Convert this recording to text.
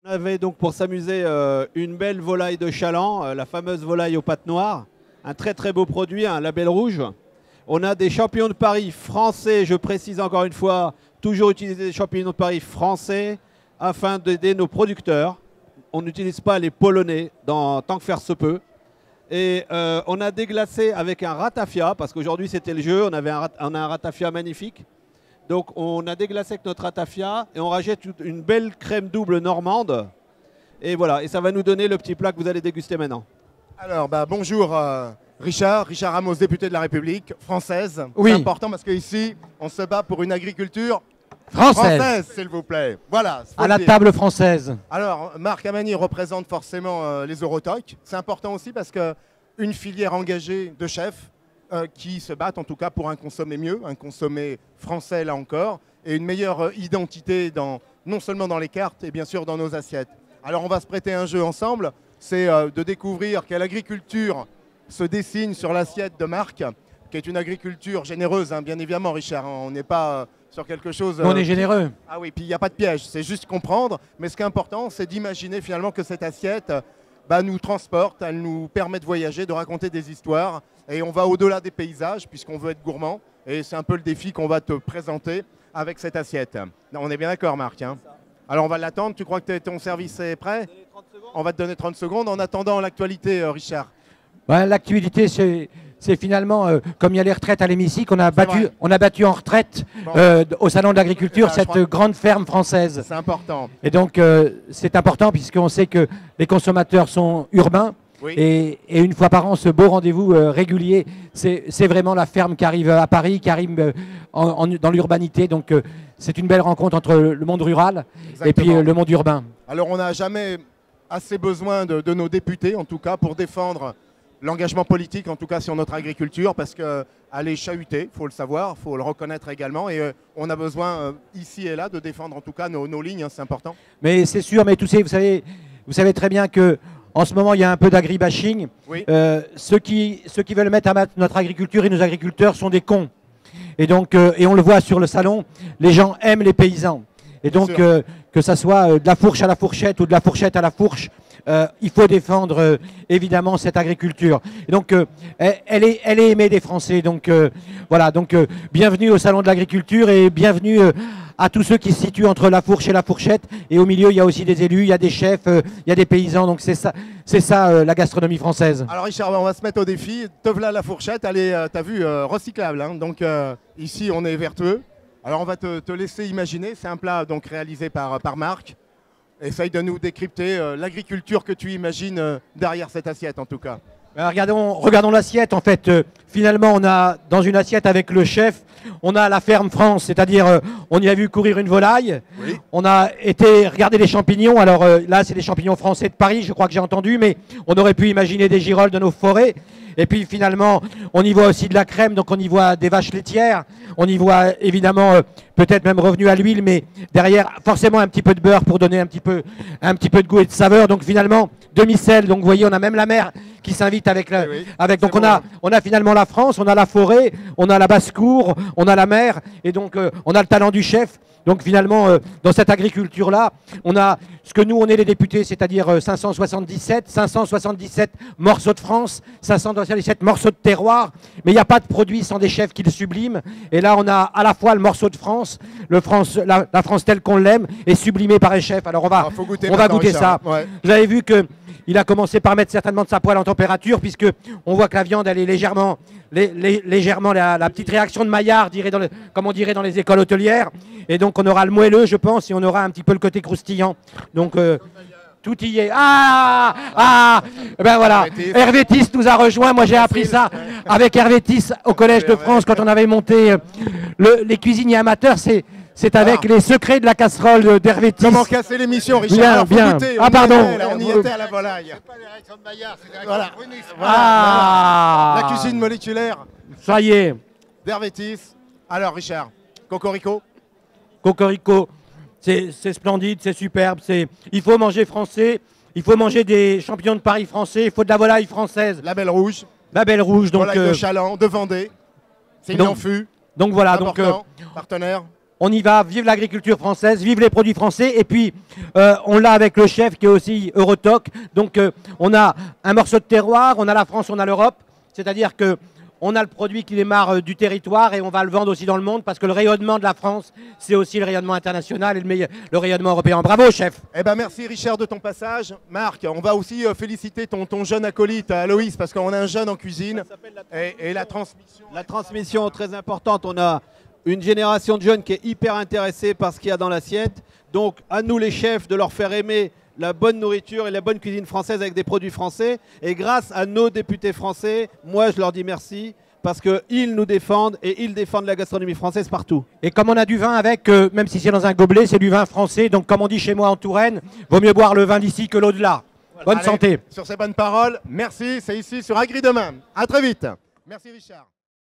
On avait donc pour s'amuser une belle volaille de Chaland, la fameuse volaille aux pattes noires. Un très très beau produit, un label rouge. On a des champions de Paris français, je précise encore une fois, toujours utiliser des champions de Paris français afin d'aider nos producteurs. On n'utilise pas les Polonais tant que faire se peut. Et on a déglacé avec un ratafia, parce qu'aujourd'hui c'était le jeu, on a un ratafia magnifique. Donc on a déglacé avec notre ratafia et on rajoute une belle crème double normande. Et voilà, et ça va nous donner le petit plat que vous allez déguster maintenant. Alors, bonjour Richard Ramos, député de la République française. Oui. C'est important parce qu'ici, on se bat pour une agriculture Française, s'il vous plaît. Voilà. à la table française. Alors, Marc Amani représente forcément les Eurotoc. C'est important aussi parce qu'une filière engagée de chefs qui se battent en tout cas pour un consommé mieux, un consommé français là encore, et une meilleure identité non seulement dans les cartes et bien sûr dans nos assiettes. Alors on va se prêter un jeu ensemble, c'est de découvrir quelle agriculture se dessine sur l'assiette de Marc, qui est une agriculture généreuse, hein, bien évidemment Richard, hein, on n'est pas sur quelque chose... On est généreux. Ah oui, puis il n'y a pas de piège, c'est juste comprendre, mais ce qui est important c'est d'imaginer finalement que cette assiette nous transporte, elle nous permet de voyager, de raconter des histoires. Et on va au-delà des paysages puisqu'on veut être gourmand. Et c'est un peu le défi qu'on va te présenter avec cette assiette. Non, on est bien d'accord Marc, hein. Alors on va l'attendre, tu crois que ton service est prêt? On va te donner 30 secondes. En attendant l'actualité, Richard. L'actualité, c'est finalement, comme il y a les retraites à l'hémicycle, on a battu en retraite au Salon de l'Agriculture cette grande ferme française. C'est important. Et donc c'est important puisqu'on sait que les consommateurs sont urbains. Oui. Et une fois par an, ce beau rendez-vous régulier, c'est vraiment la ferme qui arrive à Paris, qui arrive dans l'urbanité. Donc c'est une belle rencontre entre le monde rural et puis le monde urbain. Alors on n'a jamais assez besoin de nos députés, en tout cas, pour défendre l'engagement politique, en tout cas sur notre agriculture, parce qu'elle est chahutée, il faut le savoir, il faut le reconnaître également. Et on a besoin, ici et là, de défendre en tout cas nos lignes, hein, c'est important. Mais c'est sûr, mais vous savez très bien que en ce moment, il y a un peu d'agribashing. Oui. Ceux qui veulent mettre à mal notre agriculture et nos agriculteurs sont des cons. Et donc, et on le voit sur le salon, les gens aiment les paysans. Et donc, que ça soit de la fourche à la fourchette ou de la fourchette à la fourche, il faut défendre évidemment cette agriculture. Et donc, elle est aimée des Français. Donc, voilà. Donc, bienvenue au salon de l'agriculture et bienvenue à tous ceux qui se situent entre la fourche et la fourchette. Et au milieu, il y a aussi des élus, il y a des chefs, il y a des paysans. Donc c'est ça la gastronomie française. Alors Richard, on va se mettre au défi. Te voilà la fourchette, elle est, t'as vu, recyclable. Hein. Donc ici, on est vertueux. Alors on va te laisser imaginer. C'est un plat donc réalisé par Marc. Essaye de nous décrypter l'agriculture que tu imagines derrière cette assiette en tout cas. Regardons l'assiette. En fait, finalement, on a dans une assiette avec le chef, on a la ferme France, c'est-à-dire on y a vu courir une volaille. Oui. On a été regarder les champignons. Alors là, c'est des champignons français de Paris, je crois que j'ai entendu, mais on aurait pu imaginer des girolles de nos forêts. Et puis finalement, on y voit aussi de la crème, donc on y voit des vaches laitières. On y voit évidemment peut-être même revenu à l'huile, mais derrière forcément un petit peu de beurre pour donner un petit peu de goût et de saveur. Donc finalement, demi-sel. Donc vous voyez, on a même la mer qui s'invite avec la, oui, avec. Donc on a finalement la France, on a la forêt, on a la basse-cour, on a la mer, et donc on a le talent du chef. Donc finalement, dans cette agriculture-là, on a ce que nous, on est les députés, c'est-à-dire 577 morceaux de France, 577 morceaux de terroir, mais il n'y a pas de produit sans des chefs qui le subliment. Et là, on a à la fois le morceau de France, la France telle qu'on l'aime, et sublimée par les chefs. Alors on va goûter ça. Ouais. Vous avez vu que il a commencé par mettre certainement de sa poêle en température, puisque on voit que la viande, elle est légèrement la petite réaction de Maillard, comme on dirait dans les écoles hôtelières. Et donc on aura le moelleux, je pense, et on aura un petit peu le côté croustillant. Donc tout y est. Ben voilà. Hervé Tisse nous a rejoint. Moi j'ai appris ça avec Hervé Tisse au Collège de France quand on avait monté les cuisiniers amateurs. C'est avec les secrets de la casserole d'Hervé Tisse. Comment casser l'émission, Richard? Bien. Goûter, pardon. On y était à la volaille. C'est pas les réactions de Maillard, c'est des réactions voilà. de Brunis. Voilà. La cuisine moléculaire. Ça y est. D'Hervé Tisse. Alors, Richard, cocorico? Cocorico, c'est splendide, c'est superbe. Il faut manger français, il faut manger des champignons de Paris français, il faut de la volaille française. Label rouge. Label rouge. Donc, volaille de Chaland, de Vendée. C'est en fût. Donc voilà. Partenaire. On y va, vive l'agriculture française, vive les produits français. Et puis, on l'a avec le chef qui est aussi Eurotoc. Donc, on a un morceau de terroir, on a la France, on a l'Europe. C'est-à-dire que on a le produit qui démarre du territoire et on va le vendre aussi dans le monde parce que le rayonnement de la France, c'est aussi le rayonnement international et le rayonnement européen. Bravo, chef. Eh ben, merci Richard de ton passage. Marc, on va aussi féliciter ton jeune acolyte Aloïs parce qu'on a un jeune en cuisine. Et la transmission. La transmission très importante. On a une génération de jeunes qui est hyper intéressée par ce qu'il y a dans l'assiette. Donc à nous les chefs de leur faire aimer la bonne nourriture et la bonne cuisine française avec des produits français. Et grâce à nos députés français, moi je leur dis merci parce qu'ils nous défendent et ils défendent la gastronomie française partout. Et comme on a du vin avec, même si c'est dans un gobelet, c'est du vin français. Donc comme on dit chez moi en Touraine, vaut mieux boire le vin d'ici que l'eau de là. Bonne santé. Sur ces bonnes paroles, merci. C'est ici sur Agri Demain. À très vite. Merci Richard.